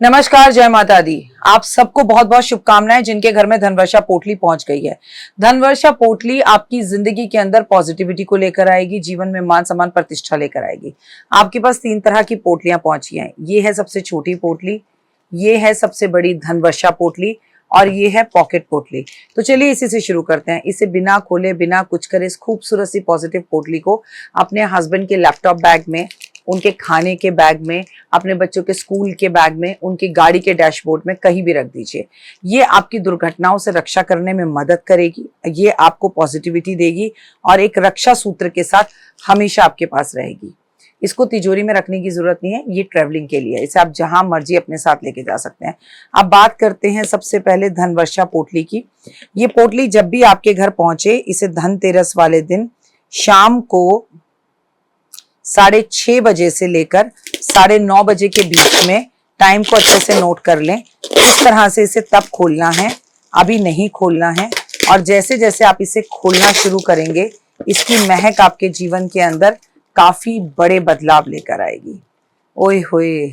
नमस्कार, जय माता दी। आप सबको बहुत बहुत शुभकामनाएं जिनके घर में धनवर्षा पोटली पहुंच गई है। धनवर्षा पोटली आपकी जिंदगी के अंदर पॉजिटिविटी को लेकर आएगी, जीवन में मान सम्मान प्रतिष्ठा लेकर आएगी। आपके पास 3 तरह की पोटलियां पहुंची हैं। ये है सबसे छोटी पोटली, ये है सबसे बड़ी धनवर्षा पोटली और ये है पॉकेट पोटली। तो चलिए इसी से शुरू करते हैं। इसे बिना खोले बिना कुछ करे इस खूबसूरत सी पॉजिटिव पोटली को अपने हस्बैंड के लैपटॉप बैग में, उनके खाने के बैग में, अपने बच्चों के स्कूल के बैग में, उनकी गाड़ी के डैशबोर्ड में कहीं भी रख दीजिए। ये आपकी दुर्घटनाओं से रक्षा करने में मदद करेगी, ये आपको पॉजिटिविटी देगी और एक रक्षा सूत्र के साथ हमेशा आपके पास रहेगी। इसको तिजोरी में रखने की जरूरत नहीं है, ये ट्रैवलिंग के लिए है। इसे आप जहां मर्जी अपने साथ लेके जा सकते हैं। अब बात करते हैं सबसे पहले धनवर्षा पोटली की। ये पोटली जब भी आपके घर पहुंचे, इसे धनतेरस वाले दिन शाम को 6:30 बजे से लेकर 9:30 बजे के बीच में, टाइम को अच्छे से नोट कर लें। इस तरह से इसे तब खोलना है, अभी नहीं खोलना है। और जैसे जैसे आप इसे खोलना शुरू करेंगे, इसकी महक आपके जीवन के अंदर काफी बड़े बदलाव लेकर आएगी। ओए होए,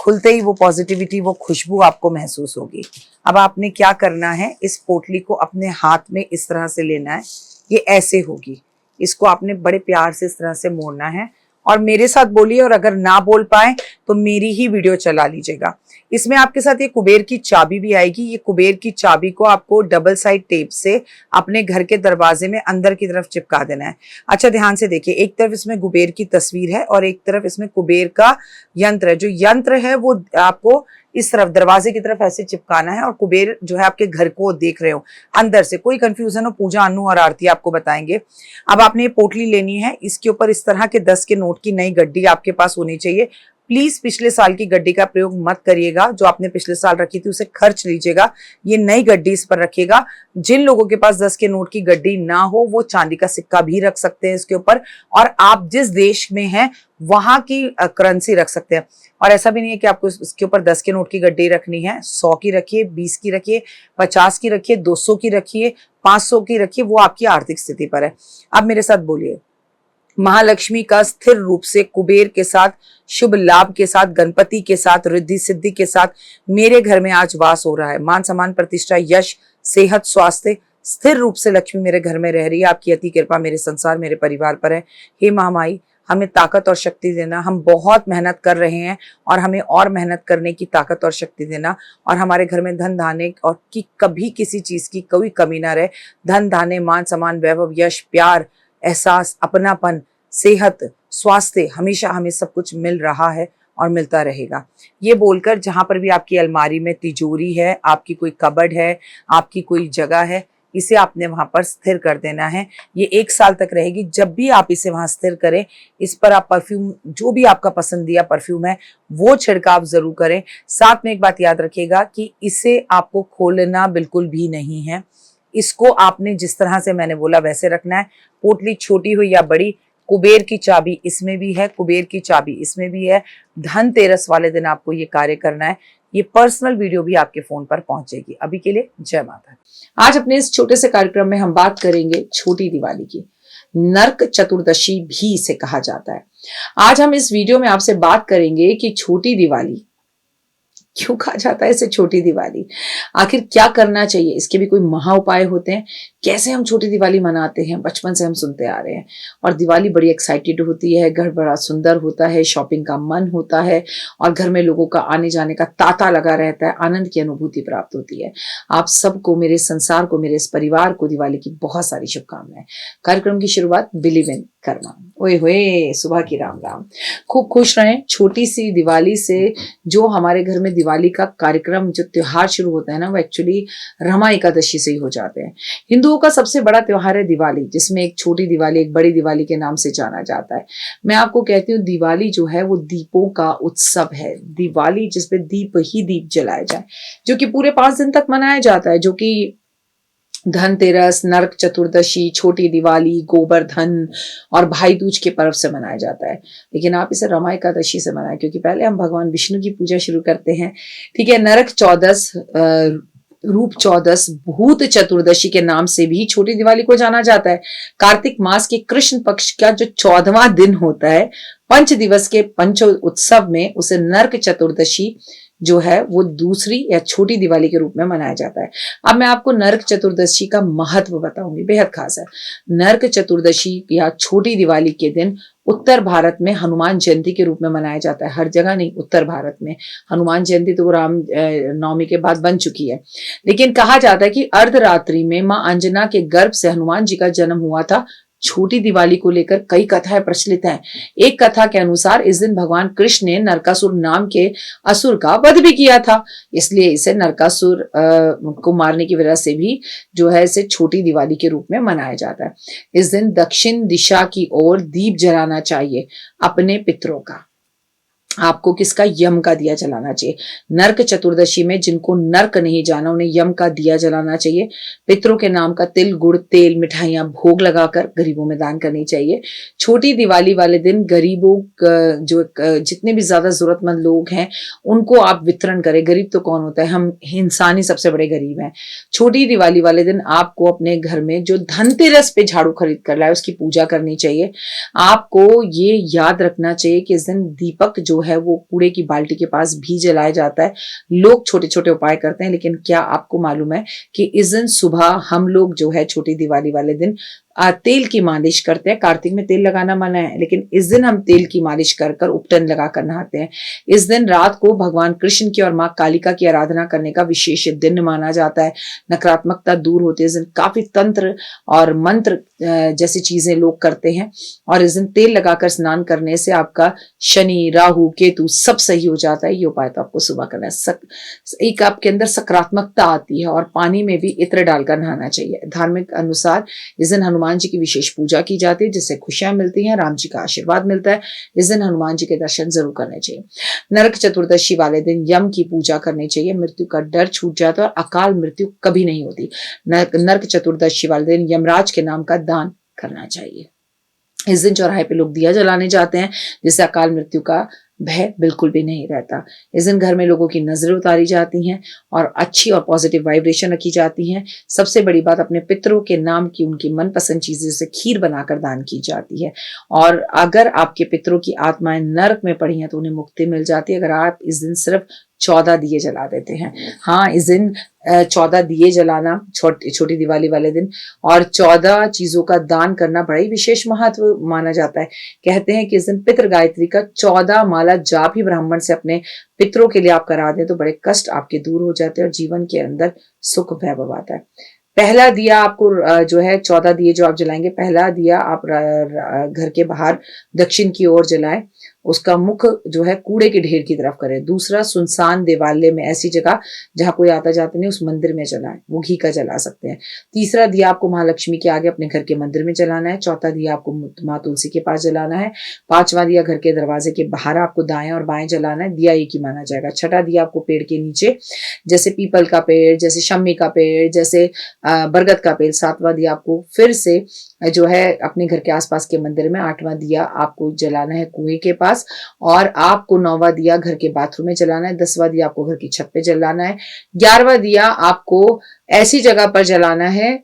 खुलते ही वो पॉजिटिविटी, वो खुशबू आपको महसूस होगी। अब आपने क्या करना है, इस पोटली को अपने हाथ में इस तरह से लेना है। ये ऐसे होगी, इसको आपने बड़े प्यार से इस तरह से मोड़ना है और मेरे साथ बोलिए, और अगर ना बोल पाए तो मेरी ही वीडियो चला लीजिएगा। इसमें आपके साथ ये कुबेर की चाबी भी आएगी। ये कुबेर की चाबी को आपको डबल साइड टेप से अपने घर के दरवाजे में अंदर की तरफ चिपका देना है। अच्छा, ध्यान से देखिए, एक तरफ इसमें कुबेर की तस्वीर है और एक तरफ इसमें कुबेर का यंत्र है। जो यंत्र है वो आपको इस तरफ दरवाजे की तरफ ऐसे चिपकाना है और कुबेर जो है आपके घर को देख रहे हो अंदर से। कोई कंफ्यूजन हो, पूजा, अनु और आरती आपको बताएंगे। अब आपने ये पोटली लेनी है, इसके ऊपर इस तरह के 10 के नोट की नई गड्डी आपके पास होनी चाहिए। प्लीज पिछले साल की गड्डी का प्रयोग मत करिएगा। जो आपने पिछले साल रखी थी उसे खर्च लीजिएगा, ये नई गड्डी इस पर रखिएगा। जिन लोगों के पास 10 के नोट की गड्डी ना हो वो चांदी का सिक्का भी रख सकते हैं इसके ऊपर, और आप जिस देश में हैं वहां की करेंसी रख सकते हैं। और ऐसा भी नहीं है कि आपको इसके ऊपर 10 के नोट की गड्डी रखनी है। 100 की रखिए, 20 की रखिए, 50 की रखिए, 200 की रखिए, 500 की रखिए, वो आपकी आर्थिक स्थिति पर है। अब मेरे साथ बोलिए, महालक्ष्मी का स्थिर रूप से कुबेर के साथ, शुभ लाभ के साथ, गणपति के साथ, रिद्धि सिद्धि के साथ मेरे घर में आज वास हो रहा है। मान सम्मान प्रतिष्ठा, यश, सेहत, स्वास्थ्य, स्थिर रूप से लक्ष्मी मेरे घर में रह रही है। आपकी अति कृपा मेरे संसार, मेरे परिवार पर है। हे महामाई, हमें ताकत और शक्ति देना। हम बहुत मेहनत कर रहे हैं और हमें और मेहनत करने की ताकत और शक्ति देना। और हमारे घर में धन धान्य और की कभी किसी चीज की कोई कमी ना रहे। धन धान्य, मान सम्मान, वैभव, यश, प्यार, एहसास, अपनापन, सेहत, स्वास्थ्य, हमेशा हमें सब कुछ मिल रहा है और मिलता रहेगा। ये बोलकर जहां पर भी आपकी अलमारी में तिजोरी है, आपकी कोई कबर्ड है, आपकी कोई जगह है, इसे आपने वहां पर स्थिर कर देना है। ये 1 साल तक रहेगी। जब भी आप इसे वहां स्थिर करें, इस पर आप परफ्यूम, जो भी आपका पसंदीदा परफ्यूम है वो छिड़काव जरूर करें। साथ में एक बात याद रखिएगा कि इसे आपको खोलना बिल्कुल भी नहीं है। इसको आपने जिस तरह से मैंने बोला वैसे रखना है। पोटली छोटी हो या बड़ी, कुबेर की चाबी इसमें भी है, कुबेर की चाबी इसमें भी है। धनतेरस वाले दिन आपको ये कार्य करना है। ये पर्सनल वीडियो भी आपके फोन पर पहुंचेगी। अभी के लिए जय माता। आज अपने इस छोटे से कार्यक्रम में हम बात करेंगे छोटी दिवाली की। नरक चतुर्दशी भी इसे कहा जाता है। आज हम इस वीडियो में आपसे बात करेंगे कि छोटी दिवाली क्यों कहा जाता है, इसे छोटी दिवाली, आखिर क्या करना चाहिए, इसके भी कोई महा उपाय होते हैं, कैसे हम छोटी दिवाली मनाते हैं, बचपन से हम सुनते आ रहे हैं। और दिवाली बड़ी एक्साइटेड होती है, घर बड़ा सुंदर होता है, शॉपिंग का मन होता है और घर में लोगों का आने जाने का तांता लगा रहता है, आनंद की अनुभूति प्राप्त होती है। आप सबको, मेरे संसार को, मेरे इस परिवार को दिवाली की बहुत सारी शुभकामनाएं। कार्यक्रम की शुरुआत बिलीव इन कर्मा। ओए होए, सुबह की राम राम। खूब खुश रहें। छोटी सी दिवाली से जो हमारे घर में दिवाली का कार्यक्रम, जो त्योहार शुरू होता है ना, वो एक्चुअली रमा एकादशी से ही हो जाते हैं। हिंदुओं का सबसे बड़ा त्योहार है दिवाली, जिसमें एक छोटी दिवाली, एक बड़ी दिवाली के नाम से जाना जाता है। मैं आपको कहती हूँ, दिवाली जो है वो दीपों का उत्सव है। दिवाली जिसपे दीप ही दीप जलाए जाए, जो कि पूरे 5 दिन तक मनाया जाता है, जो कि धनतेरस, नरक चतुर्दशी, छोटी दिवाली, गोवर्धन और भाई दूज के पर्व से मनाया जाता है। लेकिन आप इसे रमा एकादशी से मनाएं, क्योंकि पहले हम भगवान विष्णु की पूजा शुरू करते हैं। ठीक है। नरक चौदस, रूप चौदस, भूत चतुर्दशी के नाम से भी छोटी दिवाली को जाना जाता है। कार्तिक मास के कृष्ण पक्ष का जो 14वां दिन होता है, पंच दिवस के पंच उत्सव में, उसे नरक चतुर्दशी जो है वो दूसरी या छोटी दिवाली के रूप में मनाया जाता है। अब मैं आपको नरक चतुर्दशी का महत्व बताऊंगी, बेहद खास है। नरक चतुर्दशी या छोटी दिवाली के दिन उत्तर भारत में हनुमान जयंती के रूप में मनाया जाता है। हर जगह नहीं, उत्तर भारत में हनुमान जयंती तो राम नवमी के बाद बन चुकी है, लेकिन कहा जाता है कि अर्धरात्रि में मां अंजना के गर्भ से हनुमान जी का जन्म हुआ था। छोटी दिवाली को लेकर कई कथाएं प्रचलित हैं। एक कथा के अनुसार इस दिन भगवान कृष्ण ने नरकासुर नाम के असुर का वध भी किया था, इसलिए इसे नरकासुर को मारने की वजह से भी जो है इसे छोटी दिवाली के रूप में मनाया जाता है। इस दिन दक्षिण दिशा की ओर दीप जलाना चाहिए अपने पितरों का। आपको किसका? यम का दिया जलाना चाहिए। नरक चतुर्दशी में जिनको नरक नहीं जाना उन्हें यम का दिया जलाना चाहिए। पितरों के नाम का तिल गुड़ तेल मिठाइयां भोग लगाकर गरीबों में दान करनी चाहिए। छोटी दिवाली वाले दिन गरीबों जो जितने भी ज्यादा जरूरतमंद लोग हैं उनको आप वितरण करें। गरीब तो कौन होता है, हम इंसान ही सबसे बड़े गरीब हैं। छोटी दिवाली वाले दिन आपको अपने घर में जो धनतेरस पे झाड़ू खरीद कर लाए उसकी पूजा करनी चाहिए। आपको ये याद रखना चाहिए कि इस दिन दीपक जो है वो कूड़े की बाल्टी के पास भी जलाया जाता है। लोग छोटे छोटे उपाय करते हैं, लेकिन क्या आपको मालूम है कि इस दिन सुबह हम लोग जो है छोटी दिवाली वाले दिन तेल की मालिश करते हैं। कार्तिक में तेल लगाना मना है, लेकिन इस दिन हम तेल की मालिश कर कर उपटन लगाकर नहाते हैं। इस दिन रात को भगवान कृष्ण की और माँ कालिका की आराधना करने का विशेष दिन माना जाता है। नकारात्मकता दूर होती है। इस दिन काफी तंत्र और मंत्र जैसी चीजें लोग करते हैं, और इस दिन तेल लगाकर स्नान करने से आपका शनि राहु केतु सब सही हो जाता है। ये उपाय तो आपको सुबह करना है। एक आपके अंदर सकारात्मकता आती है, और पानी में भी इत्र डालकर नहाना चाहिए। धार्मिक अनुसार इस दिन हनुमान जी की विशेष पूजा की जाती है, जिससे खुशियां मिलती हैं, राम जी का आशीर्वाद मिलता है। इस दिन हनुमान जी के दर्शन जरूर करने चाहिए। नरक चतुर्दशी वाले दिन यम की पूजा करनी चाहिए। मृत्यु का डर छूट जाता है और अकाल मृत्यु कभी नहीं होती। नरक चतुर्दशी वाले दिन यमराज के नाम का दान करना चाहिए। इस दिन चौराहे पे लोग दिया जलाने जाते हैं, जिससे अकाल मृत्यु का भय बिल्कुल भी नहीं रहता। इस दिन घर में लोगों की नजरें उतारी जाती हैं और अच्छी और पॉजिटिव वाइब्रेशन रखी जाती हैं। सबसे बड़ी बात, अपने पितरों के नाम की उनकी मनपसंद चीजें जैसे खीर बनाकर दान की जाती है। और अगर आपके पितरों की आत्माएं नरक में पड़ी हैं तो उन्हें मुक्ति मिल जाती है अगर आप इस दिन सिर्फ 14 दिए जला देते हैं। हाँ, इस दिन 14 दिए जलाना छोटी दिवाली वाले दिन और 14 चीजों का दान करना बड़ा ही विशेष महत्व माना जाता है। कहते हैं कि इस दिन पितृ गायत्री का 14 माला जाप ही ब्राह्मण से अपने पितरों के लिए आप करा दें तो बड़े कष्ट आपके दूर हो जाते हैं और जीवन के अंदर सुख वैभव आता है। पहला दिया आपको जो है 14 दिए जो आप जलाएंगे, पहला दिया आप घर के बाहर दक्षिण की ओर जलाएं। उसका मुख जो है कूड़े के ढेर की तरफ करें। दूसरा, सुनसान देवालय में, ऐसी जगह जहां कोई आता जाता नहीं, उस मंदिर में जलाएं, वो घी का जला सकते हैं। तीसरा दिया आपको महालक्ष्मी के आगे अपने घर के मंदिर में जलाना है। चौथा दिया आपको माँ तुलसी के पास जलाना है। पांचवा दिया घर के दरवाजे के बाहर आपको दाएं और बाएं जलाना है। दिया एक ही माना जाएगा। छठा दिया आपको पेड़ के नीचे, जैसे पीपल का पेड़, जैसे शम्मी का पेड़, जैसे बरगद का पेड़। सातवां दिया आपको फिर से जो है अपने घर के आसपास के मंदिर में। आठवां दिया आपको जलाना है कुएं के पास, और आपको 9वां दिया घर के बाथरूम में जलाना है। 10वां दिया आपको घर की छत पे जलाना है। 11वां दिया आपको ऐसी जगह पर जलाना है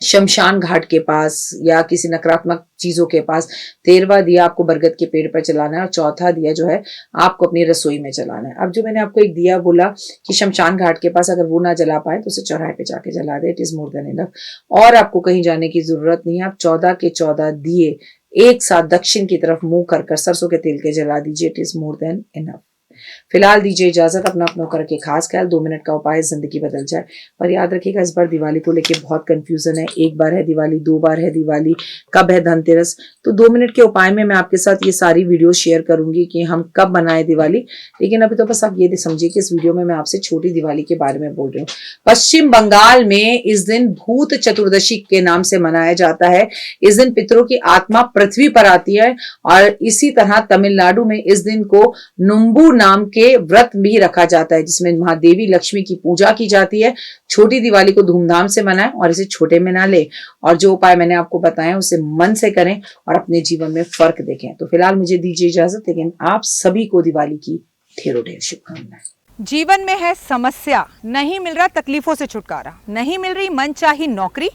शमशान घाट के पास या किसी नकारात्मक चीजों के पास। 13वां दिया आपको बरगद के पेड़ पर जलाना है, और चौथा दिया जो है आपको अपनी रसोई में जलाना है। अब जो मैंने आपको एक दिया बोला कि शमशान घाट के पास, अगर वो ना जला पाए तो उसे चौराहे पे जाके जला दे, it is more than enough. और आपको कहीं जाने की जरूरत नहीं है। आप 14 के 14 दिए एक साथ दक्षिण की तरफ मुंह कर सरसों के तेल के जला दीजिए, it is more than enough. फिलहाल दीजिए इजाजत। अपना अपनों करके खास ख्याल। 2 मिनट का उपाय, जिंदगी बदल जाए। पर याद रखिएगा, इस बार दिवाली को लेके बहुत कंफ्यूजन है। एक बार है दिवाली, 2 बार है दिवाली, कब है धनतेरस। तो 2 मिनट के उपाय में मैं आपके साथ ये सारी वीडियो शेयर करूंगी कि हम कब मनाएं दिवाली। लेकिन अभी तो बस आप ये समझिए कि इस वीडियो में मैं आपसे छोटी दिवाली के बारे में बोल रही हूँ। पश्चिम बंगाल में इस दिन भूत चतुर्दशी के नाम से मनाया जाता है। इस दिन पितरों की आत्मा पृथ्वी पर आती है। और इसी तरह तमिलनाडु में इस दिन को नुम्बू नाम के व्रत भी रखा जाता है, जिसमें महादेवी लक्ष्मी की पूजा की जाती है। छोटी दिवाली को धूमधाम से मनाएं और इसे छोटे में ना ले, और जो उपाय मैंने आपको बताए उसे मन से करें और अपने जीवन में फर्क देखें। तो फिलहाल मुझे दीजिए इजाजत, लेकिन आप सभी को दिवाली की ढेरों ढेर शुभकामनाएं। जीवन में है समस्या, नहीं मिल रहा तकलीफों से छुटकारा, नहीं मिल रही मनचाही नौकरी,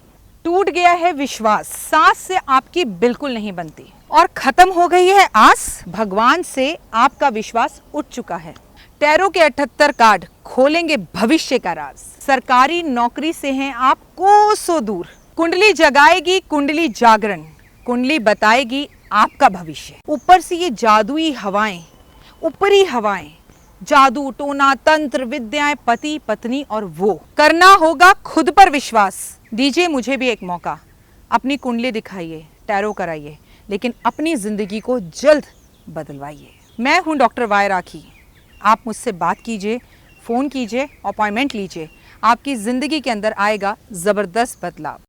टूट गया है विश्वास, सांस से आपकी बिल्कुल नहीं बनती और खत्म हो गई है आस, भगवान से आपका विश्वास उठ चुका है, टैरो के 78 कार्ड खोलेंगे भविष्य का राज। सरकारी नौकरी से हैं आप कोसों दूर। कुंडली जगाएगी कुंडली जागरण, कुंडली बताएगी आपका भविष्य। ऊपर से ये जादुई हवाएं, ऊपरी हवाएं, जादू टोना तंत्र विद्याएं, पति पत्नी और वो। करना होगा खुद पर विश्वास। दीजिए मुझे भी एक मौका, अपनी कुंडली दिखाइए, टैरो कराइए, लेकिन अपनी जिंदगी को जल्द बदलवाइए। मैं हूं डॉक्टर वाई राखी। आप मुझसे बात कीजिए, फ़ोन कीजिए, अपॉइंटमेंट लीजिए। आपकी ज़िंदगी के अंदर आएगा ज़बरदस्त बदलाव।